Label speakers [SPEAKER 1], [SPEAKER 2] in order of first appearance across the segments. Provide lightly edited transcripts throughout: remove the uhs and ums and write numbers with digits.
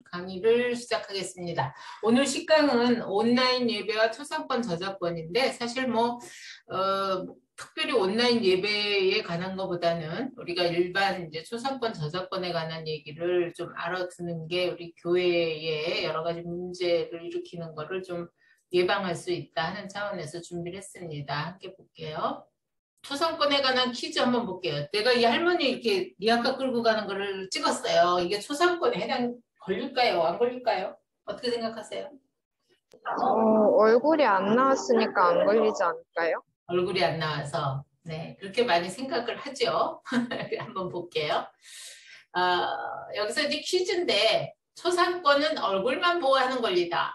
[SPEAKER 1] 강의를 시작하겠습니다. 오늘 식강은 온라인 예배와 초상권 저작권인데 사실 특별히 온라인 예배에 관한 것보다는 우리가 일반 이제 초상권 저작권에 관한 얘기를 좀 알아두는 게 우리 교회에 여러 가지 문제를 일으키는 거를 좀 예방할 수 있다 하는 차원에서 준비를 했습니다. 함께 볼게요. 초상권에 관한 퀴즈 한번 볼게요. 내가 이 할머니 이렇게 니아까 끌고 가는 거를 찍었어요. 이게 초상권에 걸릴까요? 안 걸릴까요? 어떻게 생각하세요?
[SPEAKER 2] 얼굴이 안 나왔으니까 안 걸리지 않을까요?
[SPEAKER 1] 얼굴이 안 나와서. 네, 그렇게 많이 생각을 하죠. 한번 볼게요. 여기서 이제 퀴즈인데 초상권은 얼굴만 보호하는 권리다.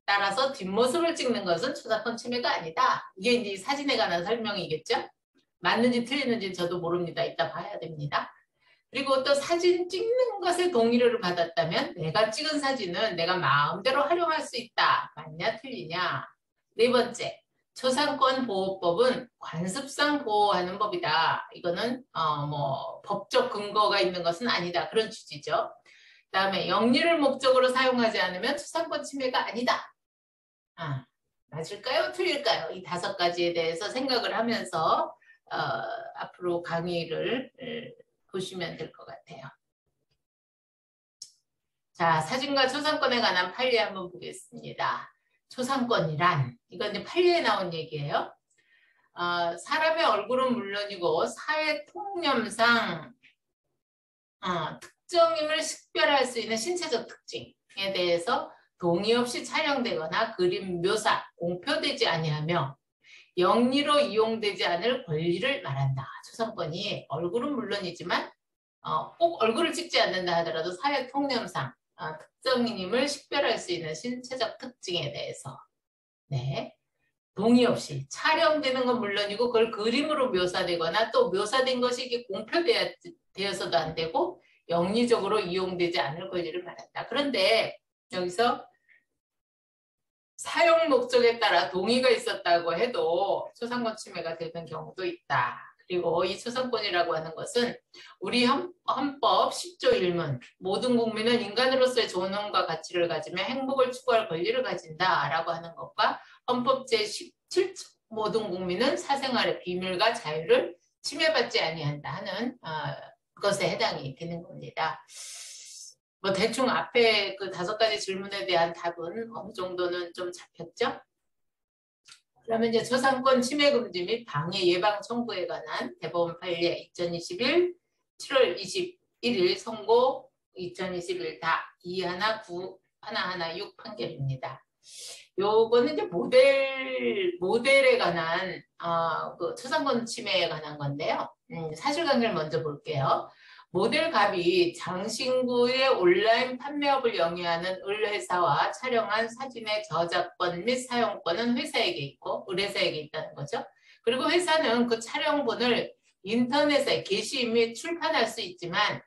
[SPEAKER 1] 따라서 뒷모습을 찍는 것은 초상권 침해가 아니다. 이게 이제 사진에 관한 설명이겠죠? 맞는지 틀리는지 저도 모릅니다. 이따 봐야 됩니다. 그리고 또 사진 찍는 것에 동의를 받았다면 내가 찍은 사진은 내가 마음대로 활용할 수 있다. 맞냐 틀리냐. 네 번째, 초상권 보호법은 관습상 보호하는 법이다. 이거는 법적 근거가 있는 것은 아니다. 그런 취지죠. 그다음에 영리를 목적으로 사용하지 않으면 초상권 침해가 아니다. 맞을까요? 틀릴까요? 이 5가지에 대해서 생각을 하면서 앞으로 강의를 보시면 될 것 같아요. 자, 사진과 초상권에 관한 판례 한번 보겠습니다. 초상권이란, 이건 이제 판례에 나온 얘기예요. 사람의 얼굴은 물론이고 사회 통념상 특정임을 식별할 수 있는 신체적 특징에 대해서 동의 없이 촬영되거나 그림 묘사, 공표되지 아니하며 영리로 이용되지 않을 권리를 말한다. 초상권이 얼굴은 물론이지만 꼭 얼굴을 찍지 않는다 하더라도 사회 통념상 특정인임을 식별할 수 있는 신체적 특징에 대해서 동의 없이 촬영되는 건 물론이고 그걸 그림으로 묘사되거나 또 묘사된 것이 이게 공표되어서도 안 되고 영리적으로 이용되지 않을 권리를 말한다. 그런데 여기서 사용 목적에 따라 동의가 있었다고 해도 초상권 침해가 되는 경우도 있다. 그리고 이 초상권이라고 하는 것은 우리 헌법 10조 1문 모든 국민은 인간으로서의 존엄과 가치를 가지며 행복을 추구할 권리를 가진다라고 하는 것과 헌법 제17조 모든 국민은 사생활의 비밀과 자유를 침해받지 아니한다 하는 것에 해당이 되는 겁니다. 대충 앞에 그 5가지 질문에 대한 답은 어느 정도는 좀 잡혔죠? 그러면 이제 초상권 침해 금지 및 방해 예방 청구에 관한 대법원 판례 2021 7월 21일 선고 2021 다 2191116 판결입니다. 요거는 이제 모델에 관한 그 초상권 침해에 관한 건데요. 사실관계를 먼저 볼게요. 모델 갑이 장신구의 온라인 판매업을 영위하는 을회사와 촬영한 사진의 저작권 및 사용권은 회사에게 있고 을회사에게 있다는 거죠. 그리고 회사는 그 촬영본을 인터넷에 게시 및 출판할 수 있지만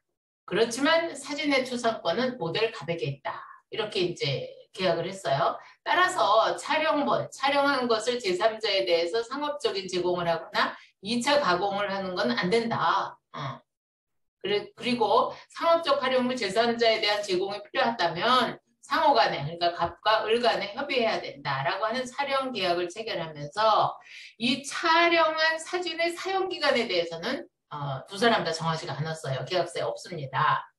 [SPEAKER 1] 그렇지만 사진의 초상권은 모델 갑에게 있다. 이렇게 이제 계약을 했어요. 따라서 촬영한 것을 제3자에 대해서 상업적인 제공을 하거나 2차 가공을 하는 건 안 된다. 그리고 상업적 활용물 제3자에 대한 제공이 필요하다면 상호간에 그러니까 갑과 을 간에 협의해야 된다라고 하는 촬영 계약을 체결하면서 이 촬영한 사진의 사용 기간에 대해서는 두 사람 다 정하지가 않았어요. 계약서에 없습니다.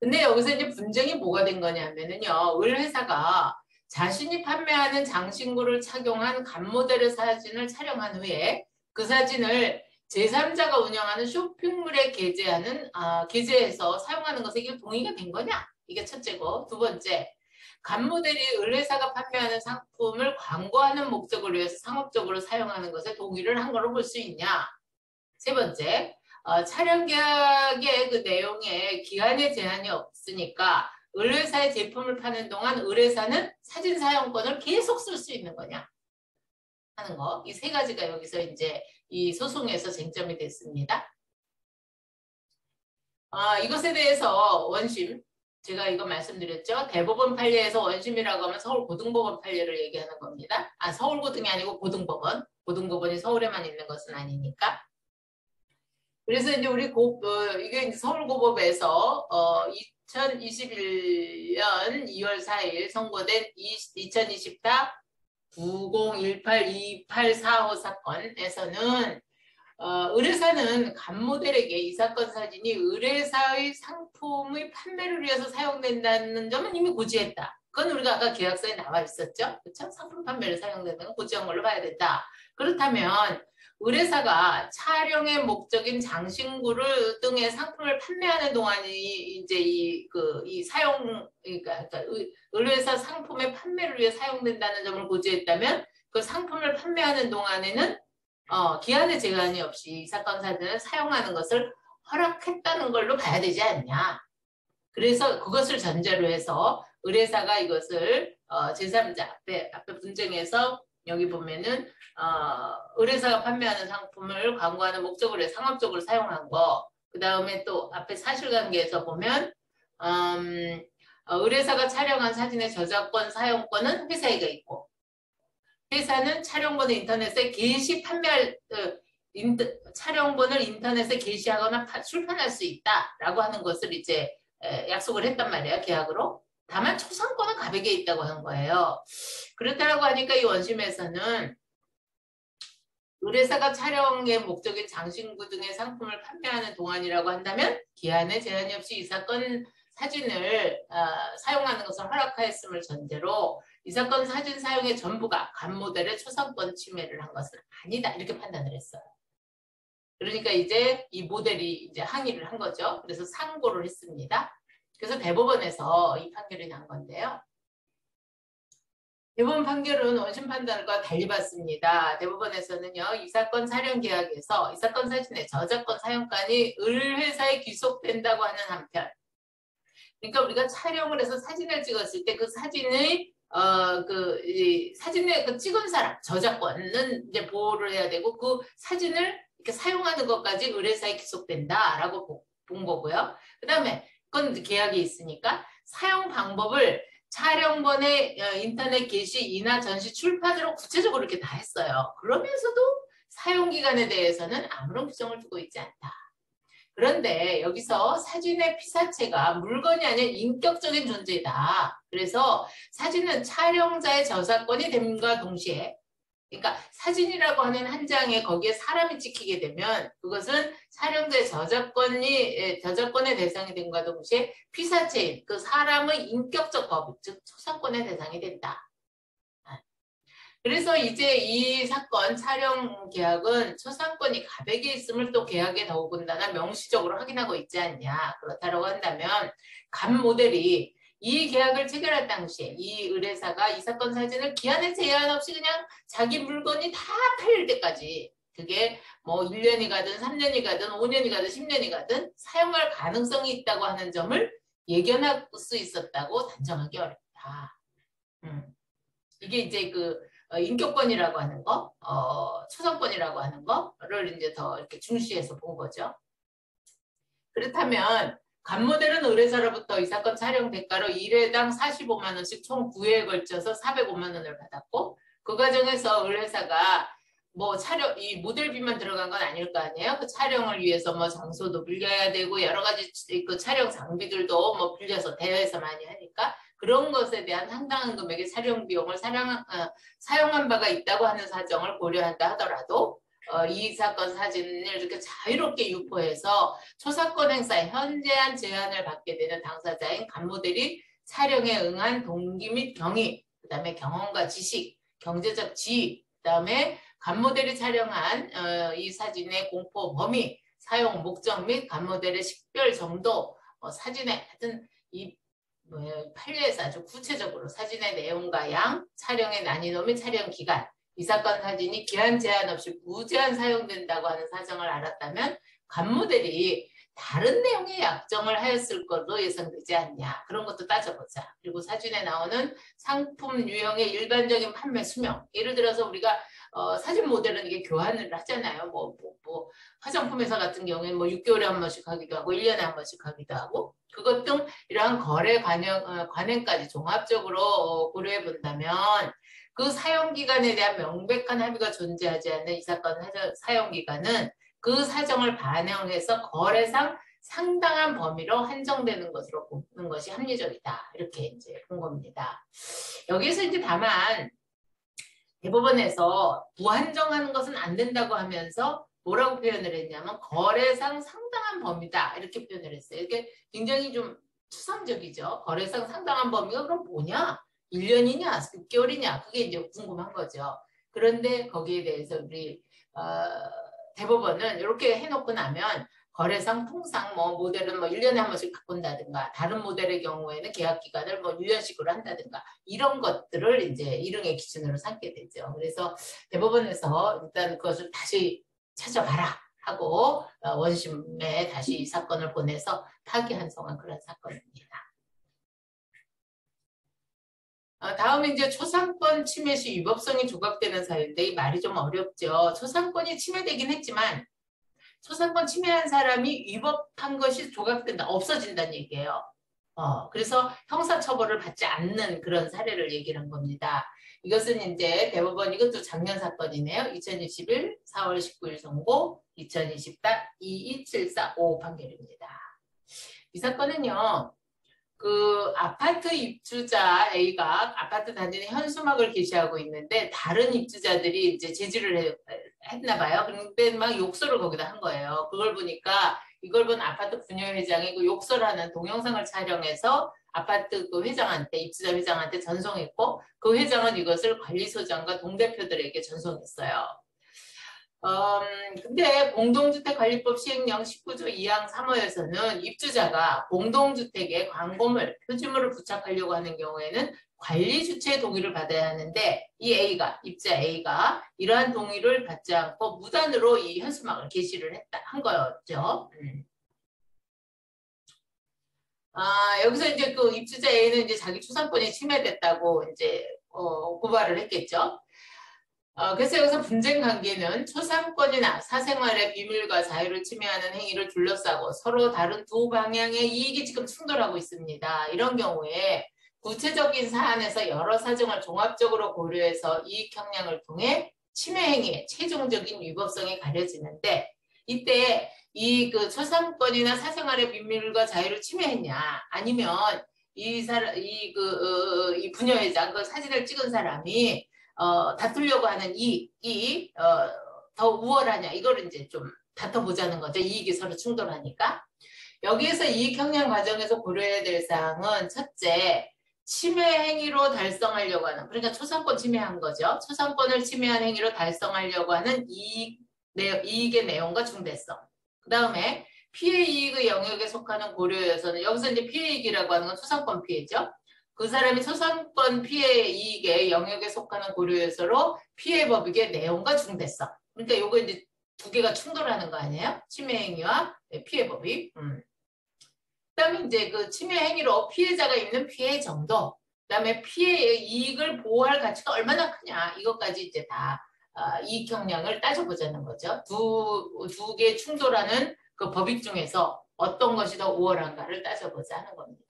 [SPEAKER 1] 근데 여기서 이제 분쟁이 뭐가 된 거냐면은요, 을 회사가 자신이 판매하는 장신구를 착용한 갑모델의 사진을 촬영한 후에 그 사진을 제3자가 운영하는 쇼핑몰에 게재해서 사용하는 것에 이게 동의가 된 거냐? 이게 첫째고, 두 번째, 갑모델이 을회사가 판매하는 상품을 광고하는 목적을 위해서 상업적으로 사용하는 것에 동의를 한 걸로 볼 수 있냐? 세 번째, 촬영 계약의 그 내용에 기한의 제한이 없으니까 을회사의 제품을 파는 동안 을회사는 사진 사용권을 계속 쓸 수 있는 거냐? 하는 거. 이 3가지가 여기서 이제 이 소송에서 쟁점이 됐습니다. 이것에 대해서 원심, 제가 이거 말씀드렸죠. 대법원 판례에서 원심이라고 하면 서울고등법원 판례를 얘기하는 겁니다. 서울고등이 아니고 고등법원. 고등법원이 서울에만 있는 것은 아니니까. 그래서 이제 우리 이게 이제 서울고법에서 2021년 2월 4일 선고된 2024 90182845 사건에서는 의뢰사는 간 모델에게 이 사건 사진이 의뢰사의 상품의 판매를 위해서 사용된다는 점은 이미 고지했다. 그건 우리가 아까 계약서에 나와 있었죠. 그렇죠? 상품 판매를 사용되는 건 고지한 걸로 봐야 된다. 그렇다면 의뢰사가 촬영의 목적인 장신구를 등의 상품을 판매하는 동안이 이제 이 사용 그러니까 의뢰사 상품의 판매를 위해 사용된다는 점을 고지했다면 그 상품을 판매하는 동안에는 기한의 제한이 없이 이 사건 사진을 사용하는 것을 허락했다는 걸로 봐야 되지 않냐. 그래서 그것을 전제로 해서 의뢰사가 이것을 제3자 앞에 분쟁에서 여기 보면은 의뢰사가 판매하는 상품을 광고하는 목적으로 해 상업적으로 사용한 거. 그 다음에 또 앞에 사실관계에서 보면 의뢰사가 촬영한 사진의 저작권, 사용권은 회사에게 있고 회사는 촬영본을 인터넷에 판매할 촬영본을 인터넷에 게시하거나 출판할 수 있다라고 하는 것을 이제 약속을 했단 말이에요. 계약으로. 다만 초상권은 가백에 있다고 한 거예요. 그렇다고 하니까 이 원심에서는 의뢰사가 촬영의 목적인 장신구 등의 상품을 판매하는 동안이라고 한다면 기한에 제한이 없이 이 사건 사진을 사용하는 것을 허락하였음을 전제로 이 사건 사진 사용의 전부가 간 모델의 초상권 침해를 한 것은 아니다. 이렇게 판단을 했어요. 그러니까 이제 이 모델이 이제 항의를 한 거죠. 그래서 상고를 했습니다. 그래서 대법원에서 이 판결이 난 건데요. 대법원 판결은 원심 판단과 달리 봤습니다. 대법원에서는요, 이 사건 촬영 계약에서 이 사건 사진의 저작권 사용권이 을회사에 귀속된다고 하는 한편, 그러니까 우리가 촬영을 해서 사진을 찍었을 때 그 사진의 사진에 찍은 사람 저작권은 이제 보호를 해야 되고 그 사진을 이렇게 사용하는 것까지 의뢰사에 귀속된다라고 본 거고요. 그다음에 그건 계약이 있으니까 사용 방법을 촬영본의 인터넷 게시, 인화, 전시, 출판으로 구체적으로 이렇게 다 했어요. 그러면서도 사용 기간에 대해서는 아무런 규정을 두고 있지 않다. 그런데 여기서 사진의 피사체가 물건이 아닌 인격적인 존재다. 그래서 사진은 촬영자의 저작권이 됨과 동시에 그러니까 사진이라고 하는 한 장에 거기에 사람이 찍히게 되면 그것은 촬영자의 저작권의 대상이 됨과 동시에 피사체인 그 사람의 인격적 거부, 즉 초상권의 대상이 된다. 그래서 이제 이 사건 촬영 계약은 초상권이 가백에 있음을 또 계약에 더욱은다나 명시적으로 확인하고 있지 않냐. 그렇다고 한다면 간 모델이 이 계약을 체결할 당시에 이 의뢰사가 이 사건 사진을 기한에 제한 없이 그냥 자기 물건이 다 팔릴 때까지 그게 뭐 1년이 가든 3년이 가든 5년이 가든 10년이 가든 사용할 가능성이 있다고 하는 점을 예견할 수 있었다고 단정하기 어렵다. 이게 이제 인격권이라고 하는 거, 초상권이라고 하는 거를 이제 더 이렇게 중시해서 본 거죠. 그렇다면 간 모델은 의뢰사로부터 이 사건 촬영 대가로 1회당 45만 원씩 총 9회에 걸쳐서 405만 원을 받았고 그 과정에서 의뢰사가 뭐 이 모델비만 들어간 건 아닐 거 아니에요. 그 촬영을 위해서 뭐 장소도 빌려야 되고 여러 가지 그 촬영 장비들도 뭐 빌려서 대여해서 많이 하니까 그런 것에 대한 상당한 금액의 촬영 비용을 사용한 바가 있다고 하는 사정을 고려한다 하더라도 이 사건 사진을 이렇게 자유롭게 유포해서 초사권 행사에 현재한 제한을 받게 되는 당사자인 간 모델이 촬영에 응한 동기 및 경위, 그 다음에 경험과 지식, 경제적 지위, 그 다음에 간 모델이 촬영한 이 사진의 공포 범위, 사용 목적 및 간 모델의 식별 정도, 사진의 하여튼 이 판례에서 아주 구체적으로 사진의 내용과 양, 촬영의 난이도 및 촬영 기간, 이 사건 사진이 기한 제한 없이 무제한 사용된다고 하는 사정을 알았다면 간 모델이 다른 내용의 약정을 하였을 것으로 예상되지 않냐. 그런 것도 따져보자. 그리고 사진에 나오는 상품 유형의 일반적인 판매 수명. 예를 들어서 우리가 사진 모델은 이게 교환을 하잖아요. 뭐 화장품 회사 같은 경우에는 뭐 6개월에 한 번씩 하기도 하고 1년에 한 번씩 하기도 하고 그것 등 이러한 거래 관행까지 종합적으로 고려해 본다면 그 사용기간에 대한 명백한 합의가 존재하지 않는 이 사건 사용기간은 그 사정을 반영해서 거래상 상당한 범위로 한정되는 것으로 보는 것이 합리적이다. 이렇게 이제 본 겁니다. 여기에서 이제 다만 대법원에서 무한정하는 것은 안 된다고 하면서 뭐라고 표현을 했냐면 거래상 상당한 범위다. 이렇게 표현을 했어요. 이게 굉장히 좀 추상적이죠. 거래상 상당한 범위가 그럼 뭐냐? 1년이냐? 6개월이냐? 그게 이제 궁금한 거죠. 그런데 거기에 대해서 우리 대법원은 이렇게 해놓고 나면 거래상 통상 뭐 모델은 뭐 1년에 한 번씩 바꾼다든가 다른 모델의 경우에는 계약 기간을 뭐 1년씩으로 한다든가 이런 것들을 이제 일흥의 기준으로 삼게 되죠. 그래서 대법원에서 일단 그것을 다시 찾아봐라 하고 원심에 다시 이 사건을 보내서 파기환송한 그런 사건입니다. 다음은 이제 초상권 침해 시 위법성이 조각되는 사유인데 이 말이 좀 어렵죠. 초상권이 침해되긴 했지만 초상권 침해한 사람이 위법한 것이 조각된다, 없어진다는 얘기예요. 그래서 형사처벌을 받지 않는 그런 사례를 얘기를 한 겁니다. 이것은 이제 대법원 이것도 작년 사건이네요. 2021 4월 19일 선고, 2024 22745 판결입니다. 이 사건은요. 그 아파트 입주자 A가 아파트 단지에 현수막을 게시하고 있는데 다른 입주자들이 이제 제지를 했나 봐요. 그런데 막 욕설을 거기다 한 거예요. 그걸 보니까 이걸 본 아파트 분여회장이 그 욕설하는 동영상을 촬영해서 아파트 그 회장한테 입주자 회장한테 전송했고 그 회장은 이것을 관리소장과 동대표들에게 전송했어요. 근데 공동주택관리법 시행령 19조 2항 3호에서는 입주자가 공동주택에 광고물, 표지물을 부착하려고 하는 경우에는 관리주체의 동의를 받아야 하는데 이 A가, 입주자 A가 이러한 동의를 받지 않고 무단으로 이 현수막을 게시를 한 거였죠. 여기서 이제 그 입주자 A는 이제 자기 초상권이 침해됐다고 이제 고발을 했겠죠. 그래서 여기서 분쟁 관계는 초상권이나 사생활의 비밀과 자유를 침해하는 행위를 둘러싸고 서로 다른 두 방향의 이익이 지금 충돌하고 있습니다. 이런 경우에 구체적인 사안에서 여러 사정을 종합적으로 고려해서 이익 형량을 통해 침해 행위의 최종적인 위법성이 가려지는데 이때 이 그 초상권이나 사생활의 비밀과 자유를 침해했냐 아니면 이 부녀회장 그 사진을 찍은 사람이 다투려고 하는 이익이 더 우월하냐 이거를 이제 좀 다퉈보자는 거죠. 이익이 서로 충돌하니까. 여기에서 이익 형량 과정에서 고려해야 될 사항은 첫째, 침해 행위로 달성하려고 하는 그러니까 초상권 침해한 거죠. 초상권을 침해한 행위로 달성하려고 하는 이익의 내용과 중대성. 그 다음에 피해 이익의 영역에 속하는 고려에서는 여기서 이제 피해 이익이라고 하는 건 초상권 피해죠. 그 사람이 초상권 피해 이익의 영역에 속하는 고려 요소로 피해 법익의 내용과 중대성. 그러니까 요거 이제 두 개가 충돌하는 거 아니에요? 침해 행위와 피해 법익. 그다음에 이제 그 침해 행위로 피해자가 입는 피해 정도. 그다음에 피해의 이익을 보호할 가치가 얼마나 크냐. 이것까지 이제 다 이익 형량을 따져보자는 거죠. 두 개 충돌하는 그 법익 중에서 어떤 것이 더 우월한가를 따져보자 하는 겁니다.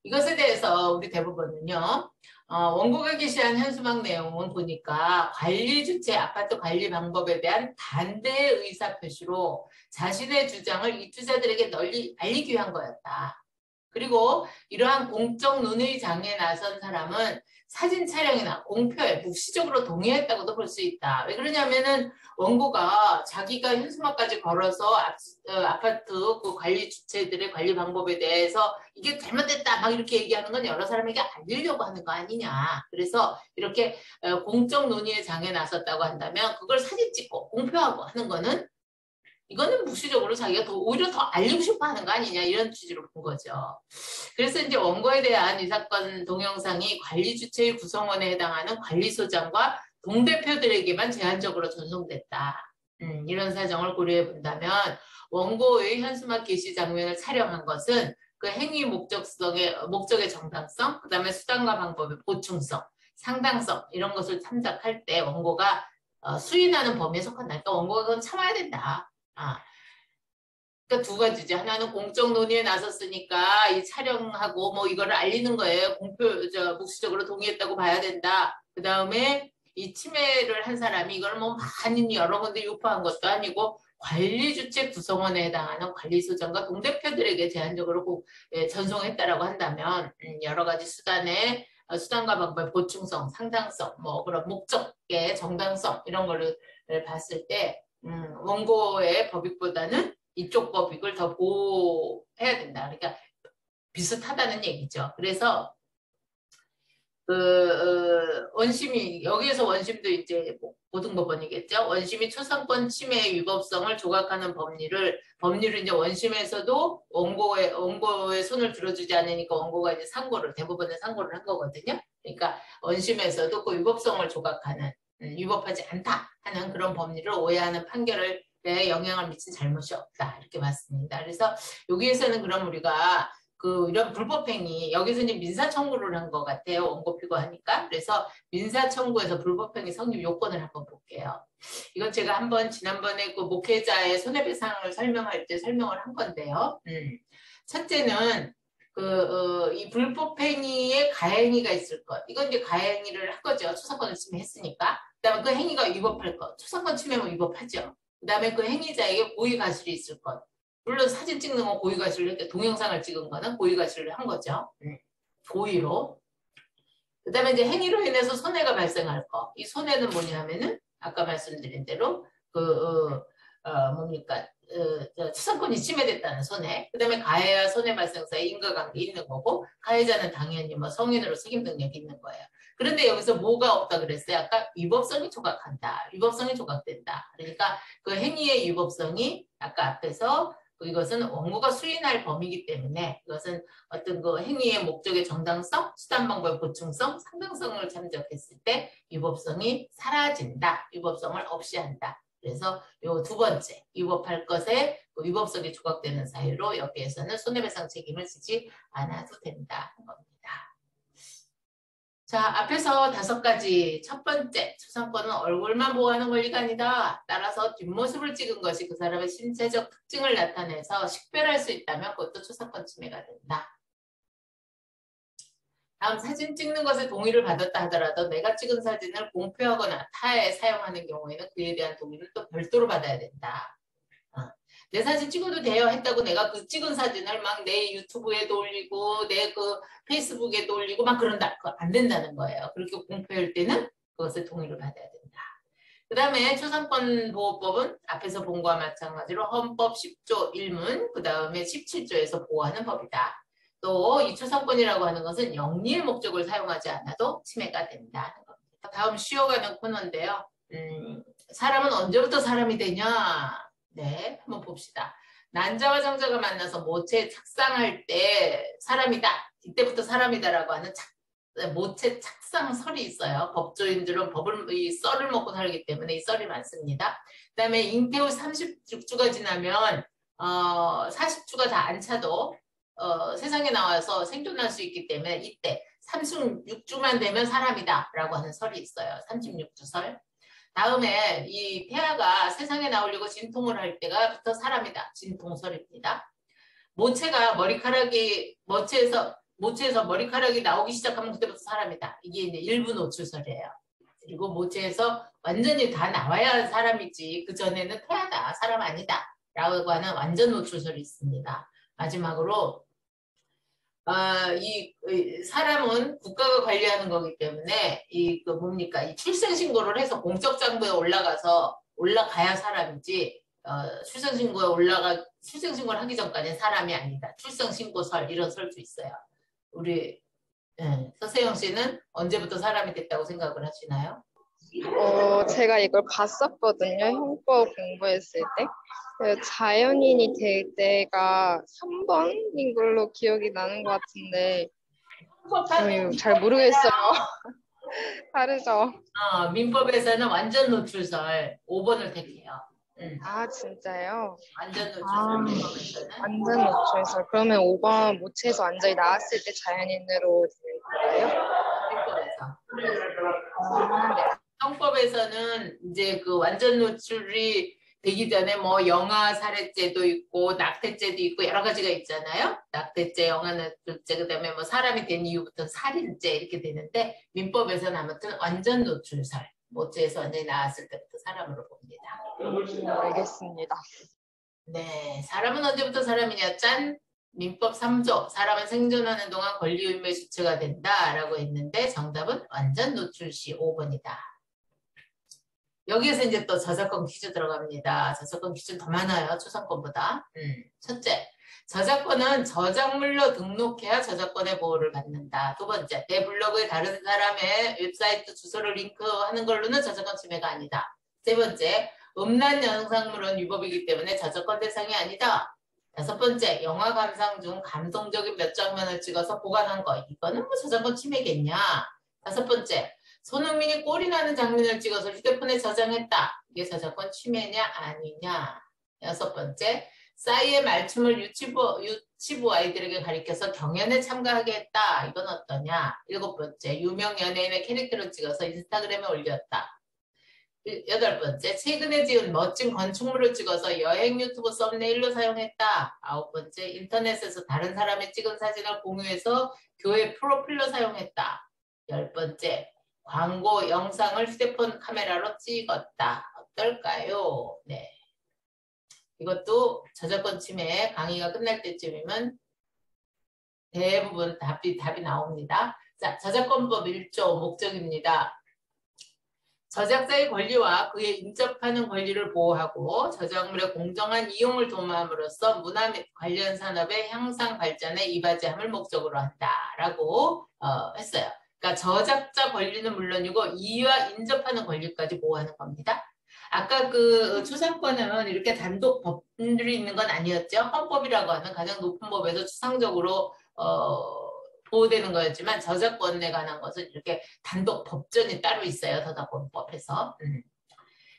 [SPEAKER 1] 이것에 대해서 우리 대법원은요. 원고가 게시한 현수막 내용은 보니까 관리 주체, 아파트 관리 방법에 대한 반대의 의사표시로 자신의 주장을 입주자들에게 널리 알리기 위한 거였다. 그리고 이러한 공적 논의 장에 나선 사람은 사진 촬영이나 공표에 묵시적으로 동의했다고도 볼 수 있다. 왜 그러냐면은 원고가 자기가 현수막까지 걸어서 아파트 그 관리 주체들의 관리 방법에 대해서 이게 잘못됐다 막 이렇게 얘기하는 건 여러 사람에게 알리려고 하는 거 아니냐. 그래서 이렇게 공적 논의의 장에 나섰다고 한다면 그걸 사진 찍고 공표하고 하는 거는 이거는 묵시적으로 자기가 오히려 더 알리고 싶어 하는 거 아니냐 이런 취지로 본 거죠. 그래서 이제 원고에 대한 이 사건 동영상이 관리 주체의 구성원에 해당하는 관리소장과 동대표들에게만 제한적으로 전송됐다. 이런 사정을 고려해 본다면 원고의 현수막 게시 장면을 촬영한 것은 그 행위 목적의 정당성, 그 다음에 수단과 방법의 보충성, 상당성 이런 것을 탐색할 때 원고가 수인하는 범위에 속한다. 그러니까 원고가 그건 참아야 된다. 그러니까 두 가지죠. 하나는 공적 논의에 나섰으니까 이 촬영하고 뭐 이거를 알리는 거예요. 묵시적으로 동의했다고 봐야 된다. 그 다음에 이 침해를 한 사람이 이걸 뭐 많이 여러 군데 유포한 것도 아니고 관리주체 구성원에 해당하는 관리소장과 동대표들에게 제한적으로 꼭 전송했다라고 한다면 여러 가지 수단과 방법의 보충성, 상당성, 뭐 그런 목적의 정당성 이런 거를 봤을 때 원고의 법익보다는 이쪽 법익을 더 보호해야 된다. 그러니까 비슷하다는 얘기죠. 그래서 원심이 여기에서 원심도 이제 고등법원이겠죠. 원심이 초상권 침해의 위법성을 조각하는 법리를 이제 원심에서도 원고의 손을 들어주지 않으니까 원고가 이제 대법원에 상고를 한 거거든요. 그러니까 원심에서도 그 위법성을 조각하는 위법하지 않다 하는 그런 법리를 오해하는 판결에 영향을 미친 잘못이 없다 이렇게 봤습니다. 그래서 여기에서는 그럼 우리가 이런 불법행위, 여기서 이제 민사청구를 한 것 같아요. 원고 피고하니까. 그래서 민사청구에서 불법행위 성립 요건을 한번 볼게요. 이건 제가 지난번에 그 목회자의 손해배상을 설명할 때 설명을 한 건데요. 첫째는 이 불법행위에 가해행위가 있을 것. 이건 이제 가해행위를 한 거죠. 초상권을 침해했으니까. 그다음에 그 행위가 위법할 것. 초상권 침해면 위법하죠. 그다음에 그 행위자에게 고의가실이 있을 것. 물론 사진 찍는 건 고의가실로 했고 동영상을 찍은 거는 고의가실로 한 거죠. 고의로. 그 다음에 이제 행위로 인해서 손해가 발생할 거. 이 손해는 뭐냐면은 아까 말씀드린 대로 초상권이 침해됐다는 손해. 그 다음에 가해와 손해 발생 사이에 인과관계 있는 거고 가해자는 당연히 뭐 성인으로 책임 능력이 있는 거예요. 그런데 여기서 뭐가 없다 그랬어요? 아까 위법성이 조각한다. 위법성이 조각된다. 그러니까 그 행위의 위법성이 아까 앞에서 이것은 원고가 수인할 범위이기 때문에 이것은 어떤 그 행위의 목적의 정당성, 수단 방법의 보충성, 상당성을 참작했을 때 위법성이 사라진다. 위법성을 없이 한다. 그래서 요 두 번째 위법할 것에 위법성이 조각되는 사유로 여기에서는 손해배상 책임을 지지 않아도 된다는 겁니다. 자, 앞에서 5가지. 첫 번째, 초상권은 얼굴만 보호하는 권리가 아니다. 따라서 뒷모습을 찍은 것이 그 사람의 신체적 특징을 나타내서 식별할 수 있다면 그것도 초상권 침해가 된다. 다음, 사진 찍는 것에 동의를 받았다 하더라도 내가 찍은 사진을 공표하거나 타에 사용하는 경우에는 그에 대한 동의를 또 별도로 받아야 된다. 내 사진 찍어도 돼요 했다고 내가 그 찍은 사진을 막 내 유튜브에도 올리고 내 그 페이스북에도 올리고 막 그런다. 그거 안 된다는 거예요. 그렇게 공표할 때는 그것을 동의를 받아야 된다. 그 다음에 초상권 보호법은 앞에서 본 거와 마찬가지로 헌법 10조 1문 그 다음에 17조에서 보호하는 법이다. 또 이 초상권이라고 하는 것은 영리의 목적을 사용하지 않아도 침해가 된다는 겁니다. 다음 쉬어가는 코너인데요. 사람은 언제부터 사람이 되냐? 네, 한번 봅시다. 난자와 정자가 만나서 모체에 착상할 때 사람이다. 이때부터 사람이다라고 하는 모체 착상설이 있어요. 법조인들은 이 썰을 먹고 살기 때문에 이 썰이 많습니다. 그 다음에 잉태 후 36주가 지나면 40주가 다 안 차도 세상에 나와서 생존할 수 있기 때문에 이때 36주만 되면 사람이다 라고 하는 설이 있어요. 36주 설. 다음에 이 태아가 세상에 나오려고 진통을 할 때가부터 사람이다. 진통설입니다. 모체에서 머리카락이 나오기 시작하면 그때부터 사람이다. 이게 이제 일부 노출설이에요. 그리고 모체에서 완전히 다 나와야 사람이지 그 전에는 태아다. 사람 아니다. 라고 하는 완전 노출설이 있습니다. 마지막으로 이 사람은 국가가 관리하는 거기 때문에 이 출생신고를 해서 공적장부에 올라가야 사람이지 출생신고를 하기 전까지는 사람이 아니다. 출생신고설 이런 설도 있어요. 우리 서세영 씨는 언제부터 사람이 됐다고 생각을 하시나요?
[SPEAKER 2] 제가 이걸 봤었거든요. 형법 공부했을 때. 자연인이 될 때가 3번인 걸로 기억이 나는 것 같은데 잘 모르겠어요. 다르죠?
[SPEAKER 1] 민법에서는 완전 노출설 5번을 택해요.
[SPEAKER 2] 아, 진짜요?
[SPEAKER 1] 완전 노출설 민법에서는.
[SPEAKER 2] 완전 노출설. 그러면 5번 모체에서 완전히 나왔을 때 자연인으로 되는 건가요?
[SPEAKER 1] 민법에서.
[SPEAKER 2] 네.
[SPEAKER 1] 형법에서는 이제 그 완전 노출이 되기 전에 뭐 영아 살해죄도 있고 낙태죄도 있고 여러 가지가 있잖아요. 낙태죄, 영아 노출죄, 그다음에 뭐 사람이 된 이후부터 살인죄 이렇게 되는데 민법에서는 아무튼 완전 노출설 모체에서 완전히 나왔을 때부터 사람으로 봅니다.
[SPEAKER 2] 알겠습니다.
[SPEAKER 1] 네, 사람은 언제부터 사람이냐? 짠! 민법 3조. 사람은 생존하는 동안 권리의무의 주체가 된다. 라고 했는데 정답은 완전 노출 시 5번이다. 여기에서 이제 또 저작권 퀴즈 들어갑니다. 저작권 퀴즈는 더 많아요. 초상권보다. 첫째, 저작권은 저작물로 등록해야 저작권의 보호를 받는다. 두 번째, 내 블로그에 다른 사람의 웹사이트 주소를 링크하는 걸로는 저작권 침해가 아니다. 세 번째, 음란 영상물은 위법이기 때문에 저작권 대상이 아니다. 다섯 번째, 영화 감상 중 감동적인 몇 장면을 찍어서 보관한 거. 이거는 뭐 저작권 침해겠냐. 다섯 번째, 손흥민이 골이 나는 장면을 찍어서 휴대폰에 저장했다. 이게 저작권 침해냐 아니냐. 여섯 번째, 싸이의 말춤을 유치부 아이들에게 가르쳐서 경연에 참가하게 했다. 이건 어떠냐. 일곱 번째, 유명 연예인의 캐릭터를 찍어서 인스타그램에 올렸다. 여덟 번째, 최근에 지은 멋진 건축물을 찍어서 여행 유튜브 썸네일로 사용했다. 아홉 번째, 인터넷에서 다른 사람이 찍은 사진을 공유해서 교회 프로필로 사용했다. 열 번째, 광고 영상을 휴대폰 카메라로 찍었다. 어떨까요? 네. 이것도 저작권 침해 강의가 끝날 때쯤이면 대부분 답이 나옵니다. 자, 저작권법 1조 목적입니다. 저작자의 권리와 그에 인접하는 권리를 보호하고 저작물의 공정한 이용을 도모함으로써 문화 및 관련 산업의 향상 발전에 이바지함을 목적으로 한다라고 했어요. 그러니까 저작자 권리는 물론이고 이와 인접하는 권리까지 보호하는 겁니다. 아까 그 초상권은 이렇게 단독 법률이 있는 건 아니었죠. 헌법이라고 하는 가장 높은 법에서 추상적으로 보호되는 거였지만 저작권에 관한 것은 이렇게 단독 법전이 따로 있어요. 저작권법에서.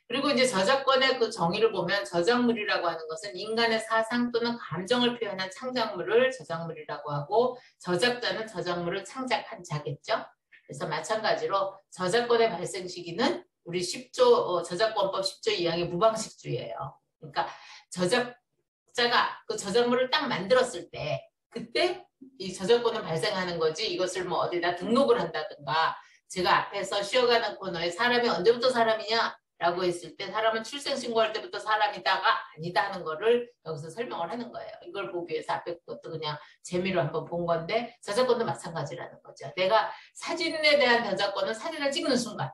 [SPEAKER 1] 그리고 이제 저작권의 그 정의를 보면 저작물이라고 하는 것은 인간의 사상 또는 감정을 표현한 창작물을 저작물이라고 하고 저작자는 저작물을 창작한 자겠죠. 그래서 마찬가지로 저작권의 발생 시기는 우리 10조 저작권법 10조 2항의 무방식주의예요. 그러니까 저작자가 그 저작물을 딱 만들었을 때 그때 이 저작권은 발생하는 거지 이것을 뭐 어디다 등록을 한다든가 제가 앞에서 쉬어가는 코너에 사람이 언제부터 사람이냐 라고 했을 때 사람은 출생신고할 때부터 사람이다가 아니다 하는 거를 여기서 설명을 하는 거예요. 이걸 보기 위해서 앞에 것도 그냥 재미로 한번 본 건데 저작권도 마찬가지라는 거죠. 내가 사진에 대한 저작권은 사진을 찍는 순간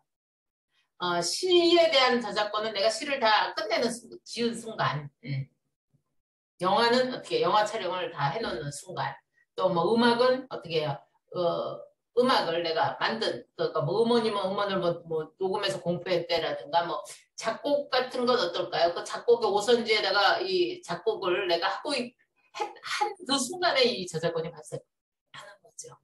[SPEAKER 1] 시에 대한 저작권은 내가 시를 다 끝내는 지은 순간 영화는 어떻게 영화 촬영을 다 해놓는 순간 또 뭐 음악은 어떻게 해요? 음악을 내가 만든 그러니까 뭐 음원이면 음원을 뭐 녹음해서 공표했대라든가 뭐 작곡 같은 건 어떨까요? 그 작곡의 오선지에다가 이 작곡을 내가 하고 한 그 순간에 이 저작권이 발생하는 거죠.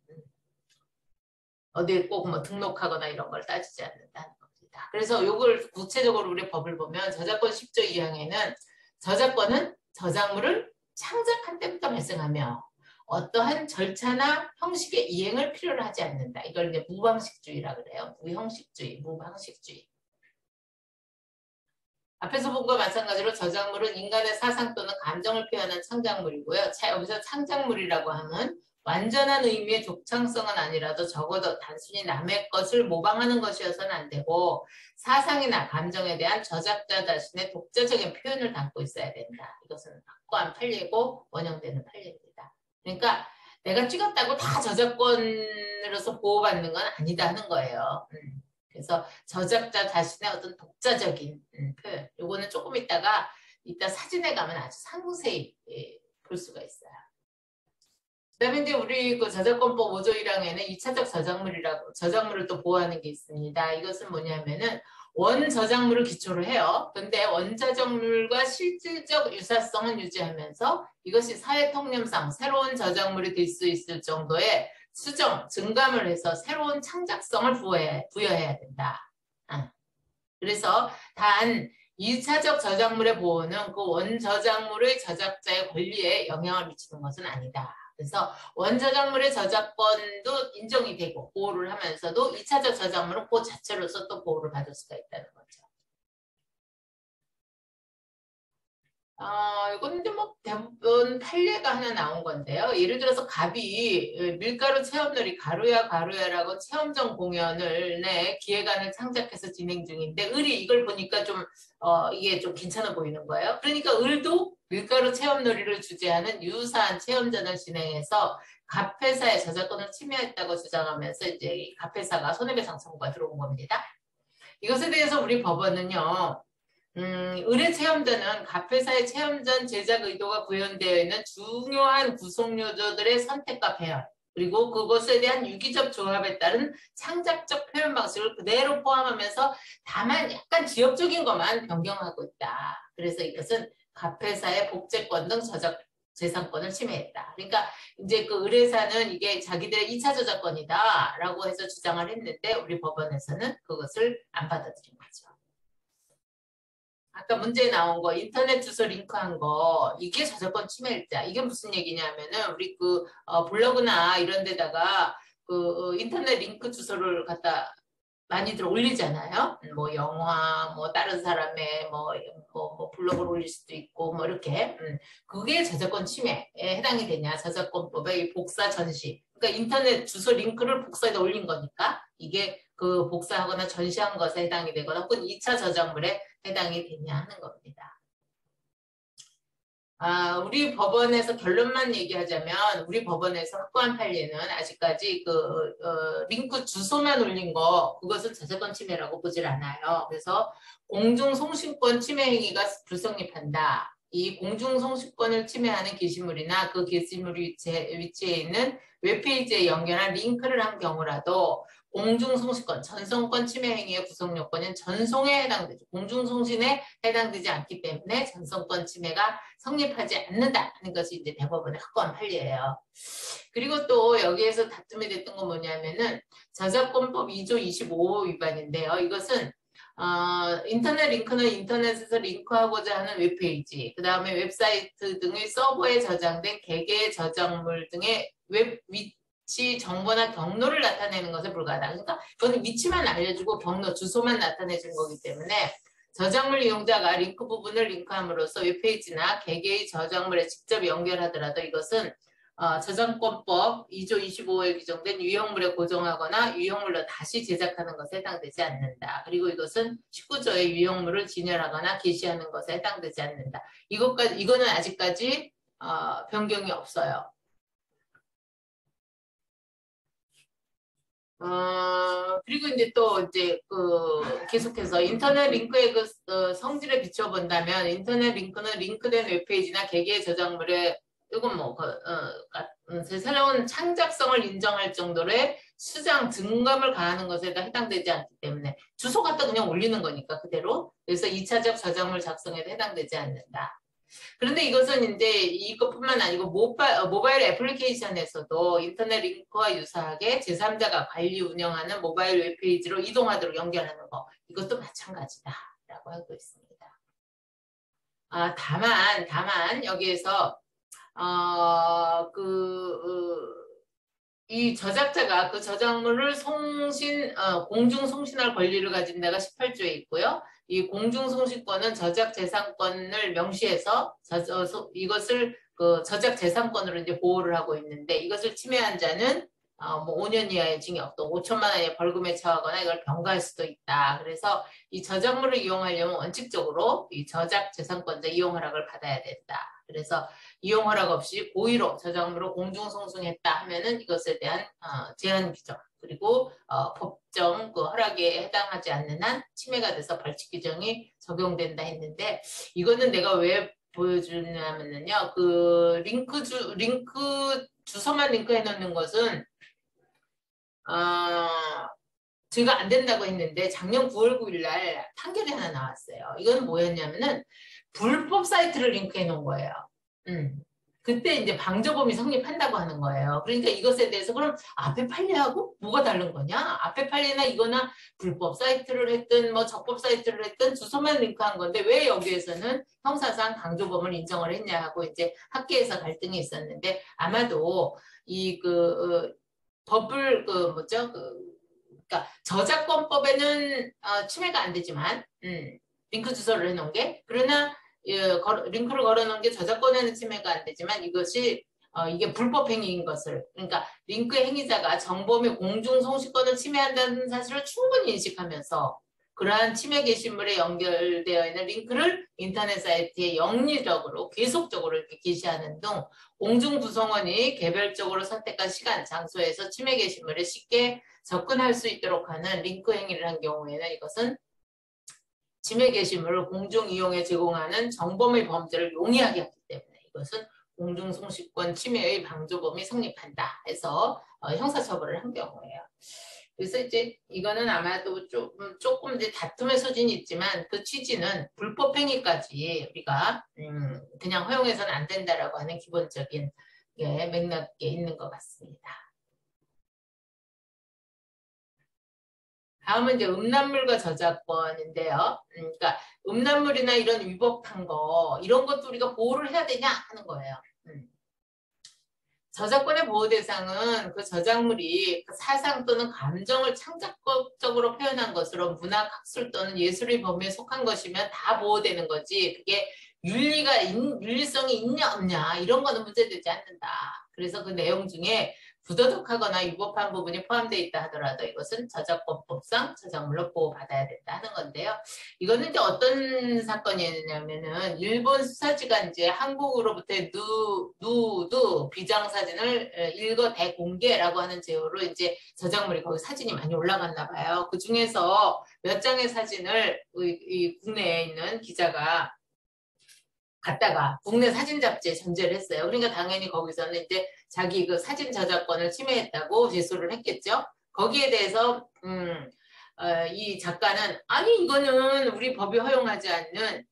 [SPEAKER 1] 어디에 꼭 뭐 등록하거나 이런 걸 따지지 않는다는 겁니다. 그래서 이걸 구체적으로 우리 법을 보면 저작권 10조 2항에는 저작권은 저작물을 창작한 때부터 발생하며 어떠한 절차나 형식의 이행을 필요로 하지 않는다. 이걸 이제 무방식주의라 그래요. 무형식주의, 무방식주의. 앞에서 본 것과 마찬가지로 저작물은 인간의 사상 또는 감정을 표현한 창작물이고요. 여기서 창작물이라고 하면 완전한 의미의 독창성은 아니라도 적어도 단순히 남의 것을 모방하는 것이어서는 안 되고 사상이나 감정에 대한 저작자 자신의 독자적인 표현을 담고 있어야 된다. 이것은 확고한 판례고 원형되는 판례입니다. 그러니까 내가 찍었다고 다 저작권으로서 보호받는 건 아니다 하는 거예요. 그래서 저작자 자신의 어떤 독자적인 표현. 요거는 조금 이따 사진에 가면 아주 상세히 볼 수가 있어요. 그다음에 이제 우리 그 저작권법 5조 1항에는 2차적 저작물을 또 보호하는 게 있습니다. 이것은 뭐냐면은 원 저작물을 기초로 해요. 근데 원저작물과 실질적 유사성은 유지하면서 이것이 사회 통념상 새로운 저작물이 될 수 있을 정도의 수정, 증감을 해서 새로운 창작성을 부여해야 된다. 그래서 단 2차적 저작물의 보호는 그 원저작물의 저작자의 권리에 영향을 미치는 것은 아니다. 그래서 원저작물의 저작권도 인정이 되고 보호를 하면서도 2차적 저작물은 그 자체로서 또 보호를 받을 수가 있다는 거죠. 이건 이제 뭐 대부분 판례가 하나 나온 건데요. 예를 들어서 갑이 밀가루 체험놀이 가루야 가루야라고 체험전 공연을 기획안을 창작해서 진행 중인데 을이 이걸 보니까 좀 이게 좀 괜찮아 보이는 거예요. 그러니까 을도 밀가루 체험놀이를 주재하는 유사한 체험전을 진행해서 갑 회사의 저작권을 침해했다고 주장하면서 이제 이 갑 회사가 손해배상 청구가 들어온 겁니다. 이것에 대해서 우리 법원은요. 의뢰 체험전은 각 회사의 체험전 제작 의도가 구현되어 있는 중요한 구성 요소들의 선택과 배열, 그리고 그것에 대한 유기적 조합에 따른 창작적 표현 방식을 그대로 포함하면서 다만 약간 지역적인 것만 변경하고 있다. 그래서 이것은 각 회사의 복제권 등 저작 재산권을 침해했다. 그러니까 이제 그 의뢰사는 이게 자기들의 2차 저작권이다라고 해서 주장을 했는데 우리 법원에서는 그것을 안 받아들인 거죠. 아까 문제에 나온 거 인터넷 주소 링크한 거 이게 저작권 침해일자. 이게 무슨 얘기냐면은 우리 그 블로그나 이런 데다가 그 인터넷 링크 주소를 갖다 많이들 올리잖아요. 뭐 영화, 뭐 다른 사람의 뭐 블로그를 올릴 수도 있고 뭐 이렇게 그게 저작권 침해에 해당이 되냐? 저작권법의 이 복사 전시. 그러니까 인터넷 주소 링크를 복사해서 올린 거니까 이게 그 복사하거나 전시한 것에 해당이 되거나 혹은 2차 저작물에 해당이 되냐 하는 겁니다. 우리 법원에서 결론만 얘기하자면 우리 법원에서 확보한 판례는 아직까지 링크 주소만 올린 거 그것은 저작권 침해라고 보질 않아요. 그래서 공중송신권 침해 행위가 불성립한다. 이 공중송신권을 침해하는 게시물이나 그 게시물이 위치해 있는 웹페이지에 연결한 링크를 한 경우라도 공중송신권, 전송권 침해 행위의 구성 요건은 전송에 해당되죠. 공중송신에 해당되지 않기 때문에 전송권 침해가 성립하지 않는다는 것이 이제 대법원의 확고한 판례예요. 그리고 또 여기에서 다툼이 됐던 건 뭐냐면은 저작권법 2조 25호 위반인데요. 이것은 인터넷 링크는 인터넷에서 링크하고자 하는 웹페이지, 그 다음에 웹사이트 등의 서버에 저장된 개개의 저작물 등의 웹 위치 정보나 경로를 나타내는 것에 불과하다. 그러니까 그거는 위치만 알려주고 경로, 주소만 나타내주는 거기 때문에 저작물 이용자가 링크 부분을 링크함으로써 웹페이지나 개개의 저작물에 직접 연결하더라도 이것은 저작권법 2조 25호에 규정된 유형물에 고정하거나 유형물로 다시 제작하는 것에 해당되지 않는다. 그리고 이것은 19조의 유형물을 진열하거나 게시하는 것에 해당되지 않는다. 이거는 아직까지 변경이 없어요. 그리고 이제 또 이제 계속해서 인터넷 링크의 성질에 비춰본다면 인터넷 링크는 링크된 웹페이지나 개개의 저작물에 이건 새로운 창작성을 인정할 정도의 수장 증감을 가하는 것에 해당되지 않기 때문에 주소 갖다 그냥 올리는 거니까 그대로. 그래서 2차적 저작물 작성에도 해당되지 않는다. 그런데 이것은 이제 이것뿐만 아니고 모바일 애플리케이션에서도 인터넷 링크와 유사하게 제3자가 관리 운영하는 모바일 웹페이지로 이동하도록 연결하는 거 이것도 마찬가지다라고 하고 있습니다. 다만 여기에서 이 저작자가 그 저작물을 공중송신할 권리를 가진 데가 18조에 있고요. 이 공중송신권은 저작재산권을 명시해서 이것을 그 저작재산권으로 이제 보호를 하고 있는데 이것을 침해한 자는 뭐 5년 이하의 징역 또 5천만 원의 벌금에 처하거나 이걸 병가할 수도 있다. 그래서 이 저작물을 이용하려면 원칙적으로 이 저작재산권자 이용 허락을 받아야 된다. 그래서 이용 허락 없이 고의로 저작물을 공중송승했다 하면은 이것에 대한 제한 규정 그리고 법정 허락에 해당하지 않는 한 침해가 돼서 벌칙 규정이 적용된다 했는데 이거는 내가 왜 보여주냐면요 그 링크 주소만 링크해 놓는 것은 제가 안 된다고 했는데 작년 9월 9일 날 판결이 하나 나왔어요. 이거는 뭐였냐면은 불법 사이트를 링크해 놓은 거예요. 그때 이제 방조범이 성립한다고 하는 거예요. 그러니까 이것에 대해서 그럼 앞에 판례하고 뭐가 다른 거냐? 앞에 판례나 이거나 불법 사이트를 했든 뭐 적법 사이트를 했든 주소만 링크한 건데 왜 여기에서는 형사상 방조범을 인정을 했냐 하고 이제 학계에서 갈등이 있었는데 아마도 법을 그러니까 저작권법에는 침해가 안 되지만 링크 주소를 해놓은 게 그러나 링크를 걸어놓은 게 저작권에는 침해가 안 되지만 이것이 이게 불법 행위인 것을, 그러니까 링크 행위자가 정보 및 공중 송신권을 침해한다는 사실을 충분히 인식하면서 그러한 침해 게시물에 연결되어 있는 링크를 인터넷 사이트에 영리적으로 계속적으로 이렇게 게시하는 등 공중 구성원이 개별적으로 선택한 시간, 장소에서 침해 게시물에 쉽게 접근할 수 있도록 하는 링크 행위를 한 경우에는 이것은 침해 게시물을 공중 이용에 제공하는 정범의 범죄를 용이하게 하기 때문에 이것은 공중송신권 침해의 방조범이 성립한다 해서 형사처벌을 한 경우예요. 그래서 이제 이거는 아마도 조금 이제 다툼의 소진이 있지만 그 취지는 불법 행위까지 우리가 그냥 허용해서는 안 된다라고 하는 기본적인 맥락에 있는 것 같습니다. 다음은 이제 음란물과 저작권인데요. 그러니까 음란물이나 이런 위법한 거 이런 것도 우리가 보호를 해야 되냐 하는 거예요. 저작권의 보호 대상은 그 저작물이 그 사상 또는 감정을 창작적으로 표현한 것으로 문학, 학술 또는 예술의 범위에 속한 것이면 다 보호되는 거지. 그게 윤리성이 있냐 없냐 이런 거는 문제되지 않는다. 그래서 그 내용 중에 부도덕하거나 위법한 부분이 포함되어 있다 하더라도 이것은 저작권법상 저작물로 보호받아야 된다 하는 건데요. 이거는 이제 어떤 사건이냐면은 일본 수사지가 이제 한국으로부터 누드 비장 사진을 일거 대공개라고 하는 제호로 이제 저작물이 거기 사진이 많이 올라갔나 봐요. 그 중에서 몇 장의 사진을 이 국내에 있는 기자가 갖다가 국내 사진 잡지에 전제를 했어요. 그러니까 당연히 거기서는 이제 자기 그 사진 저작권을 침해했다고 제소를 했겠죠. 거기에 대해서 이 작가는 아니 이거는 우리 법이 허용하지 않는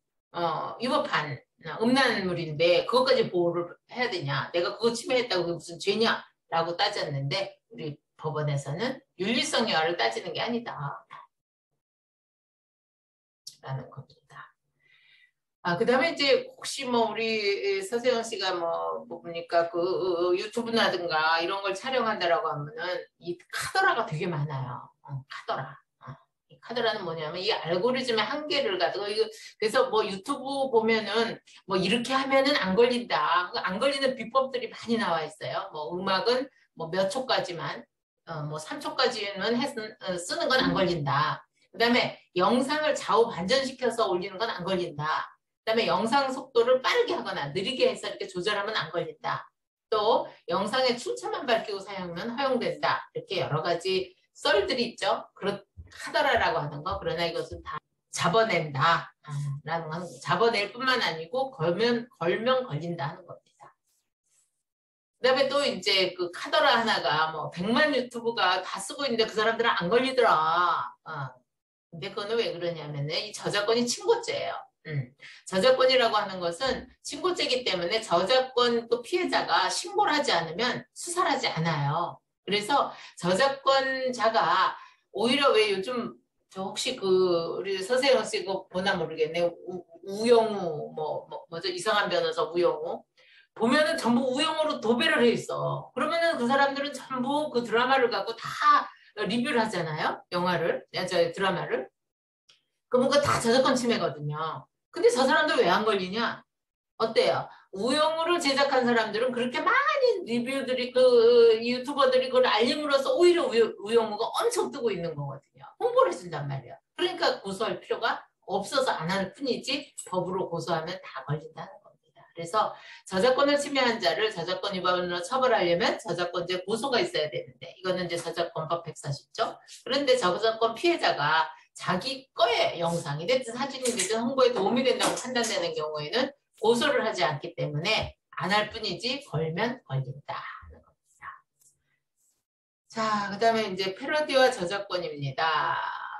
[SPEAKER 1] 위법한 음란물인데 그것까지 보호를 해야 되냐? 내가 그거 침해했다고 그게 무슨 죄냐? 라고 따졌는데 우리 법원에서는 윤리성 여하를 따지는 게 아니다. 라는 겁니다. 그 다음에 이제 혹시 뭐 우리 서세영 씨가 뭐 보니까 그 유튜브라든가 이런 걸 촬영한다라고 하면은 이 카더라가 되게 많아요. 카더라. 이 카더라는 뭐냐면 이 알고리즘의 한계를 가지고 그래서 뭐 유튜브 보면은 뭐 이렇게 하면은 안 걸린다. 안 걸리는 비법들이 많이 나와 있어요. 뭐 음악은 뭐 몇 초까지만 뭐 3초까지는 쓰는 건 안 걸린다. 그다음에 영상을 좌우 반전시켜서 올리는 건 안 걸린다. 그다음에 영상 속도를 빠르게 하거나 느리게 해서 이렇게 조절하면 안 걸린다. 또 영상에 출처만 밝히고 사용은 허용된다. 이렇게 여러 가지 썰들이 있죠. 하더라라고 하는 거. 그러나 이것은 다 잡아낸다. 라는 건 잡아낼 뿐만 아니고 걸면 걸린다 하는 겁니다. 그다음에 또 이제 그 카더라 하나가 뭐 100만 유튜브가 다 쓰고 있는데 그 사람들은 안 걸리더라. 근데 그거는 왜 그러냐면은 이 저작권이 친고죄예요. 저작권이라고 하는 것은 친고죄이기 때문에 저작권 또 피해자가 신고를 하지 않으면 수사를 하지 않아요. 그래서 저작권자가 오히려 왜 요즘 저 혹시 그 우리 서세영 씨 그거 보나 모르겠네. 우영우 뭐죠 이상한 변호사 우영우 보면은 전부 우영우로 도배를 해 있어. 그러면은 그 사람들은 전부 그 드라마를 갖고 다 리뷰를 하잖아요. 영화를, 저 드라마를. 그러면 그거 다 저작권 침해거든요. 근데 저 사람들 왜 안 걸리냐? 어때요? 우영우를 제작한 사람들은 그렇게 많은 리뷰들이 그 유튜버들이 그걸 알림으로써 오히려 우영우가 엄청 뜨고 있는 거거든요. 홍보를 해준단 말이에요. 그러니까 고소할 필요가 없어서 안 하는 뿐이지 법으로 고소하면 다 걸린다는 겁니다. 그래서 저작권을 침해한 자를 저작권 위반으로 처벌하려면 저작권자 고소가 있어야 되는데 이거는 이제 저작권법 140조. 그런데 저작권 피해자가 자기 거의 영상이 됐든 사진이 됐든 홍보에 도움이 된다고 판단되는 경우에는 고소를 하지 않기 때문에 안 할 뿐이지 걸면 걸린다 하는 겁니다. 자, 그 다음에 이제 패러디와 저작권입니다.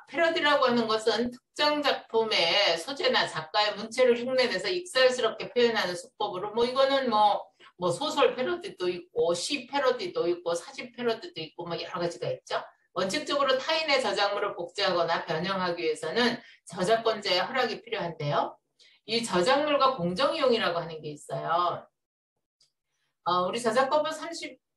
[SPEAKER 1] 패러디라고 하는 것은 특정 작품의 소재나 작가의 문체를 흉내내서 익살스럽게 표현하는 수법으로 뭐 이거는 뭐 소설 패러디도 있고 시 패러디도 있고 사진 패러디도 있고 뭐 여러 가지가 있죠. 원칙적으로 타인의 저작물을 복제하거나 변형하기 위해서는 저작권자의 허락이 필요한데요. 이 저작물과 공정이용이라고 하는 게 있어요. 우리 저작법은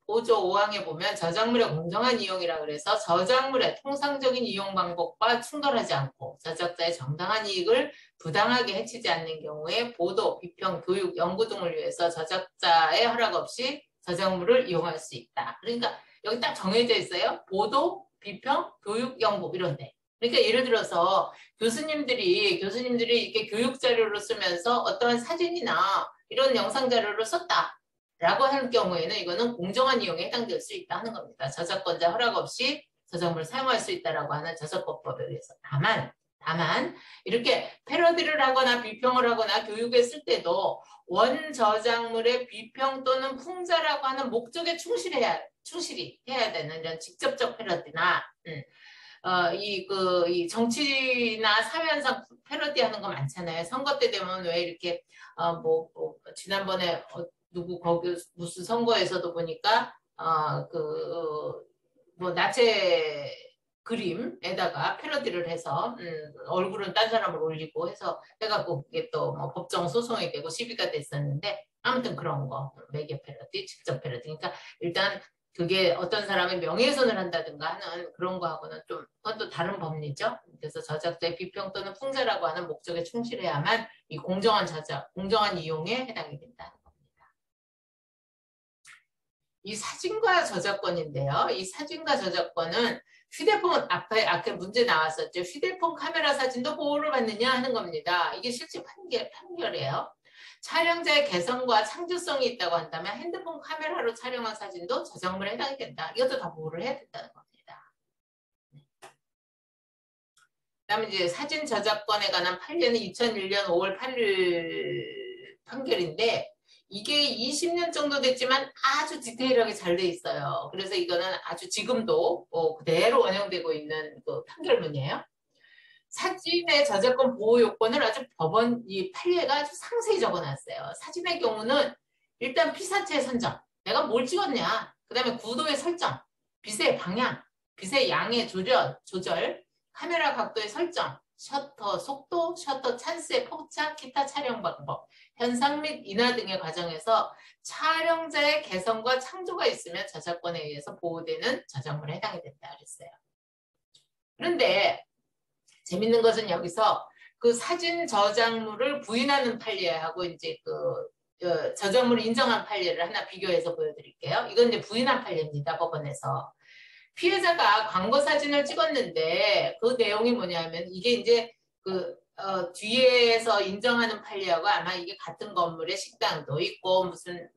[SPEAKER 1] 5조 5항에 보면 저작물의 공정한 이용이라 그래서 저작물의 통상적인 이용 방법과 충돌하지 않고 저작자의 정당한 이익을 부당하게 해치지 않는 경우에 보도, 비평, 교육, 연구 등을 위해서 저작자의 허락 없이 저작물을 이용할 수 있다. 그러니까 여기 딱 정해져 있어요. 보도, 비평, 교육, 연구 이런데. 그러니까 예를 들어서 교수님들이 이렇게 교육 자료로 쓰면서 어떠한 사진이나 이런 영상 자료를 썼다. 라고 하는 경우에는 이거는 공정한 이용에 해당될 수 있다 하는 겁니다. 저작권자 허락 없이 저작물을 사용할 수 있다라고 하는 저작권법에 의해서. 다만 이렇게 패러디를 하거나 비평을 하거나 교육에 쓸 때도 원 저작물의 비평 또는 풍자라고 하는 목적에 충실히 해야 되는 이런 직접적 패러디나 이 정치나 사회현상 패러디하는 거 많잖아요. 선거 때 되면 왜 이렇게 지난번에 누구 거기 무슨 선거에서도 보니까 나체 그림에다가 패러디를 해서 얼굴은 딴 사람을 올리고 해서 해갖고 그게 또 뭐 법정 소송이 되고 시비가 됐었는데 아무튼 그런 거 매개 패러디, 직접 패러디. 그러니까 일단 그게 어떤 사람의 명예훼손을 한다든가 하는 그런 거하고는 좀 그건 또 다른 법리죠. 그래서 저작자의 비평 또는 풍자라고 하는 목적에 충실해야만 이 공정한 이용에 해당이 된다는 겁니다. 이 사진과 저작권인데요. 이 사진과 저작권은 휴대폰 아까 문제 나왔었죠. 휴대폰 카메라 사진도 보호를 받느냐 하는 겁니다. 이게 실제 판결이에요. 촬영자의 개성과 창조성이 있다고 한다면 핸드폰 카메라로 촬영한 사진도 저작물에 해당이 된다. 이것도 다 보호를 해야 된다는 겁니다. 그다음에 이제 사진 저작권에 관한 판례는 2001년 5월 8일 판결인데 이게 20년 정도 됐지만 아주 디테일하게 잘 돼 있어요. 그래서 이거는 아주 지금도 그대로 원형되고 있는 그 판결문이에요. 사진의 저작권 보호 요건을 아주 이 판례가 아주 상세히 적어놨어요. 사진의 경우는 일단 피사체 선정, 내가 뭘 찍었냐, 그 다음에 구도의 설정, 빛의 방향, 빛의 양의 조절, 카메라 각도의 설정, 셔터 속도, 셔터 찬스의 포착, 기타 촬영 방법, 현상 및 인화 등의 과정에서 촬영자의 개성과 창조가 있으면 저작권에 의해서 보호되는 저작물에 해당이 된다 그랬어요. 그런데 재밌는 것은 여기서 그 사진 저작물을 부인하는 판례하고 이제 저작물을 인정한 판례를 하나 비교해서 보여드릴게요. 이건 이제 부인한 판례입니다. 법원에서. 피해자가 광고 사진을 찍었는데 그 내용이 뭐냐면 이게 이제 뒤에서 인정하는 판례하고 아마 이게 같은 건물에 식당도 있고 무슨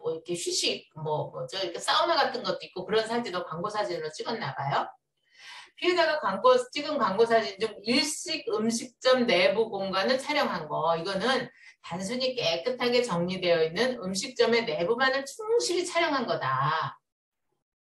[SPEAKER 1] 이렇게 휴식 이렇게 사우나 같은 것도 있고 그런 사진을 광고 사진으로 찍었나 봐요. 피해자가 찍은 광고 사진 중 일식 음식점 내부 공간을 촬영한 거 이거는 단순히 깨끗하게 정리되어 있는 음식점의 내부만을 충실히 촬영한 거다.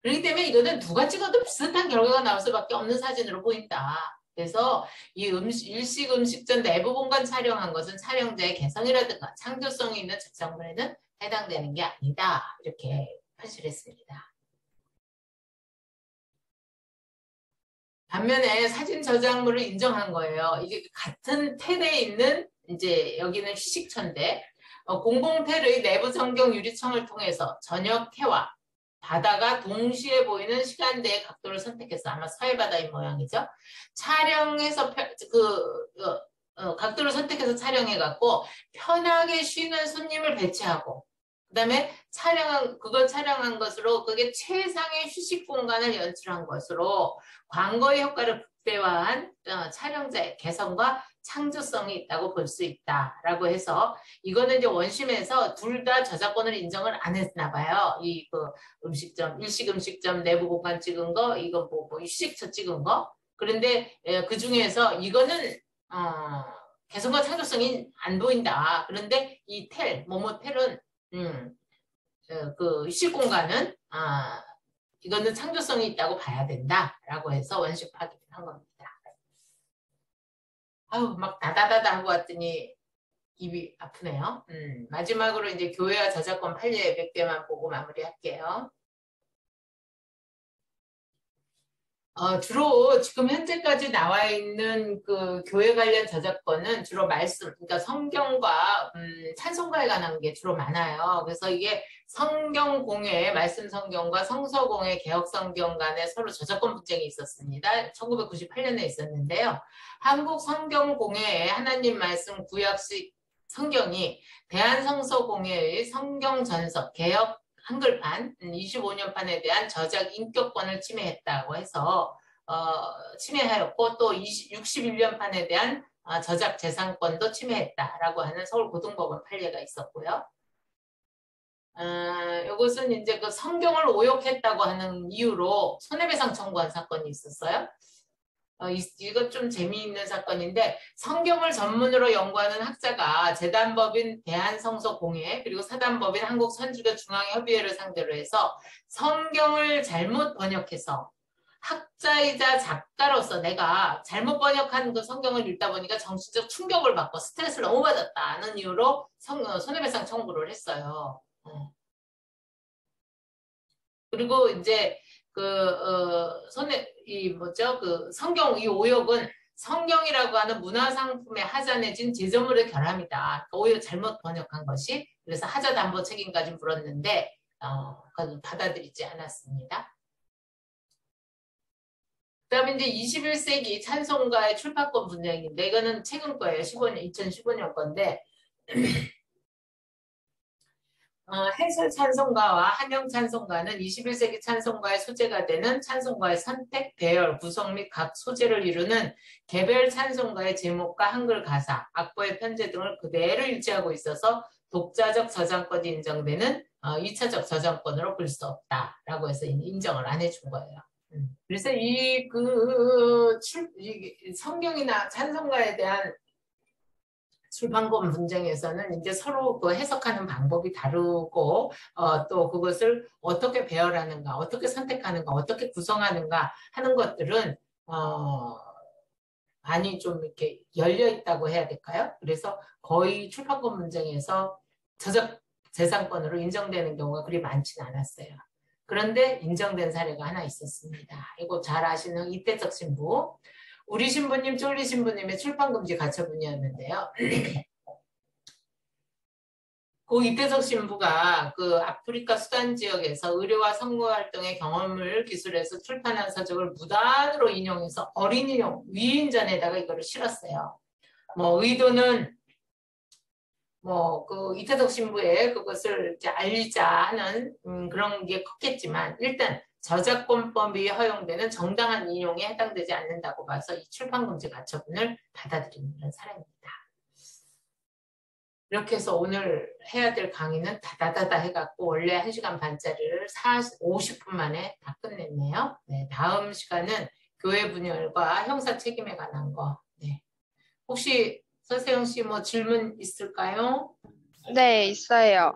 [SPEAKER 1] 그렇기 때문에 이거는 누가 찍어도 비슷한 결과가 나올 수밖에 없는 사진으로 보인다. 그래서 이 일식 음식점 내부 공간 촬영한 것은 촬영자의 개성이라든가 창조성이 있는 저작물에는 해당되는 게 아니다. 이렇게 판시했습니다. 반면에 사진 저작물을 인정한 거예요. 이게 같은 텔에 있는 이제 여기는 휴식처인데 공공텔의 내부 전경 유리창을 통해서 저녁 해와 바다가 동시에 보이는 시간대의 각도를 선택해서 아마 서해바다인 모양이죠. 촬영해서 각도를 선택해서 촬영해갖고 편하게 쉬는 손님을 배치하고 그다음에 그걸 촬영한 것으로 그게 최상의 휴식 공간을 연출한 것으로 광고의 효과를 극대화한 촬영자의 개성과 창조성이 있다고 볼 수 있다라고 해서 이거는 이제 원심에서 둘 다 저작권을 인정을 안 했나 봐요. 일식 음식점 내부 공간 찍은 거, 이거 휴식처 찍은 거. 그런데 그 중에서 이거는 개성과 창조성이 안 보인다. 그런데 이 모모텔은 그 휴식 공간은 이거는 창조성이 있다고 봐야 된다라고 해서 원심 파기를 한 겁니다. 아우 막 다다다다 하고 왔더니 입이 아프네요. 마지막으로 이제 교회와 저작권 판례 몇 개만 보고 마무리할게요. 주로 지금 현재까지 나와 있는 그 교회 관련 저작권은 주로 말씀, 그러니까 성경과 찬송가에 관한 게 주로 많아요. 그래서 이게 성경 공회, 말씀 성경과 성서 공회, 개혁 성경 간에 서로 저작권 분쟁이 있었습니다. 1998년에 있었는데요. 한국 성경 공회의 하나님 말씀 구약식 성경이 대한성서 공회의 성경 전서, 개혁 한글판 25년판에 대한 저작 인격권을 침해했다고 해서 침해하였고 또 61년판에 대한 저작 재산권도 침해했다라고 하는 서울고등법원 판례가 있었고요. 이것은 이제 그 성경을 오역했다고 하는 이유로 손해배상 청구한 사건이 있었어요. 이거 좀 재미있는 사건인데 성경을 전문으로 연구하는 학자가 재단법인 대한성서공회 그리고 사단법인 한국선지교중앙협의회를 상대로 해서 성경을 잘못 번역해서 학자이자 작가로서 내가 잘못 번역한 그 성경을 읽다 보니까 정신적 충격을 받고 스트레스를 너무 받았다는 이유로 손해배상 청구를 했어요. 그리고 이제 그 성경 이 오역은 성경이라고 하는 문화상품의 하자 내진 제조물의 결함이다. 오역 잘못 번역한 것이 그래서 하자 담보 책임까지 물었는데 그건 받아들이지 않았습니다. 그다음에 이제 21세기 찬송가의 출판권 분쟁인데 이거는 최근 거예요. 2015년 건데 해설 찬송가와 한영 찬송가는 21세기 찬송가의 소재가 되는 찬송가의 선택, 배열, 구성 및 각 소재를 이루는 개별 찬송가의 제목과 한글 가사, 악보의 편제 등을 그대로 일치하고 있어서 독자적 저작권이 인정되는 2차적 저작권으로 볼 수 없다라고 해서 인정을 안 해준 거예요. 그래서 성경이나 찬송가에 대한 출판권 분쟁에서는 이제 서로 그 해석하는 방법이 다르고 또 그것을 어떻게 배열하는가, 어떻게 선택하는가, 어떻게 구성하는가 하는 것들은 많이 좀 이렇게 열려 있다고 해야 될까요? 그래서 거의 출판권 분쟁에서 저작 재산권으로 인정되는 경우가 그리 많지는 않았어요. 그런데 인정된 사례가 하나 있었습니다. 이거 잘 아시는 이태석 신부. 우리 신부님, 쫄리 신부님의 출판금지 가처분이었는데요. 그 이태석 신부가 그 아프리카 수단 지역에서 의료와 선거활동의 경험을 기술해서 출판한 서적을 무단으로 인용해서 어린이용 위인전에다가 이거를 실었어요. 뭐 의도는 그 이태석 신부의 그것을 이제 알리자 하는 그런 게 컸겠지만 일단 저작권법이 허용되는 정당한 인용에 해당되지 않는다고 봐서 이 출판금지 가처분을 받아들이는 사례입니다. 이렇게 해서 오늘 해야 될 강의는 다다다다 해갖고 원래 1시간 반짜리를 50분 만에 다 끝냈네요. 네, 다음 시간은 교회 분열과 형사 책임에 관한 거. 네. 혹시 서세영 씨 뭐 질문 있을까요?
[SPEAKER 2] 네, 있어요.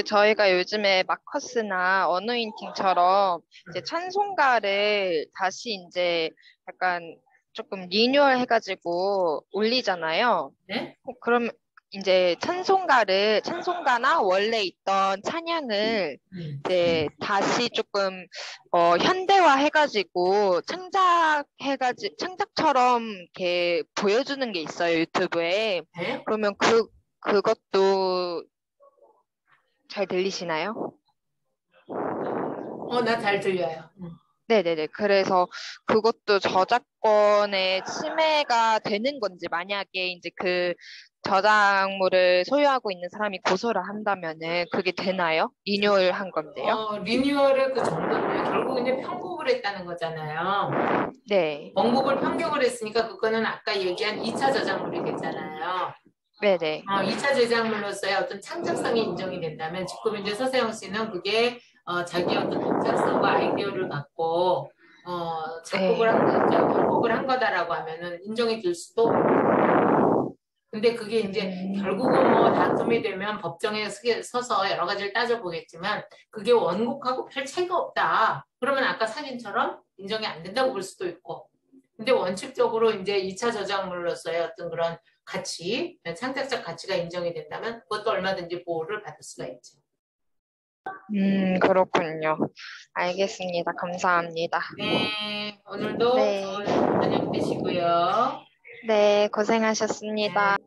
[SPEAKER 2] 저희가 요즘에 마커스나 어노인팅처럼 이제 찬송가를 다시 이제 약간 조금 리뉴얼 해가지고 올리잖아요.
[SPEAKER 1] 네?
[SPEAKER 2] 그럼 이제 찬송가나 원래 있던 찬양을 이제 다시 조금 현대화 해가지고 창작처럼 이렇게 보여주는 게 있어요, 유튜브에.
[SPEAKER 1] 네?
[SPEAKER 2] 그러면 그것도 잘 들리시나요?
[SPEAKER 1] 나 잘 들려요.
[SPEAKER 2] 네네네. 그래서 그것도 저작권의 침해가 되는 건지, 만약에 이제 그 저작물을 소유하고 있는 사람이 고소를 한다면은 그게 되나요? 리뉴얼 한 건데요.
[SPEAKER 1] 리뉴얼을 그 정도면 결국 이제 편곡을 했다는 거잖아요.
[SPEAKER 2] 네.
[SPEAKER 1] 원곡을 편곡을 했으니까 그거는 아까 얘기한 2차 저작물이 됐잖아요.
[SPEAKER 2] 네네.
[SPEAKER 1] 2차 저작물로서의 어떤 창작성이 인정이 된다면 지금 이제 서세영 씨는 그게 자기 어떤 독창성과 아이디어를 갖고 작곡을 편곡을 한 거다라고 하면은 인정이 될 수도. 근데 그게 이제 결국은 뭐 다툼이 되면 법정에 서서 여러 가지를 따져보겠지만 그게 원곡하고 별 차이가 없다. 그러면 아까 사진처럼 인정이 안 된다고 볼 수도 있고. 근데 원칙적으로 이제 2차 저작물로서의 어떤 그런 가치, 창작적 가치가 인정이 된다면 그것도 얼마든지 보호를 받을 수가 있죠.
[SPEAKER 2] 그렇군요. 알겠습니다. 감사합니다.
[SPEAKER 1] 네, 오늘도
[SPEAKER 2] 네,
[SPEAKER 1] 좋은 저녁 되시고요.
[SPEAKER 2] 네, 고생하셨습니다.
[SPEAKER 1] 네.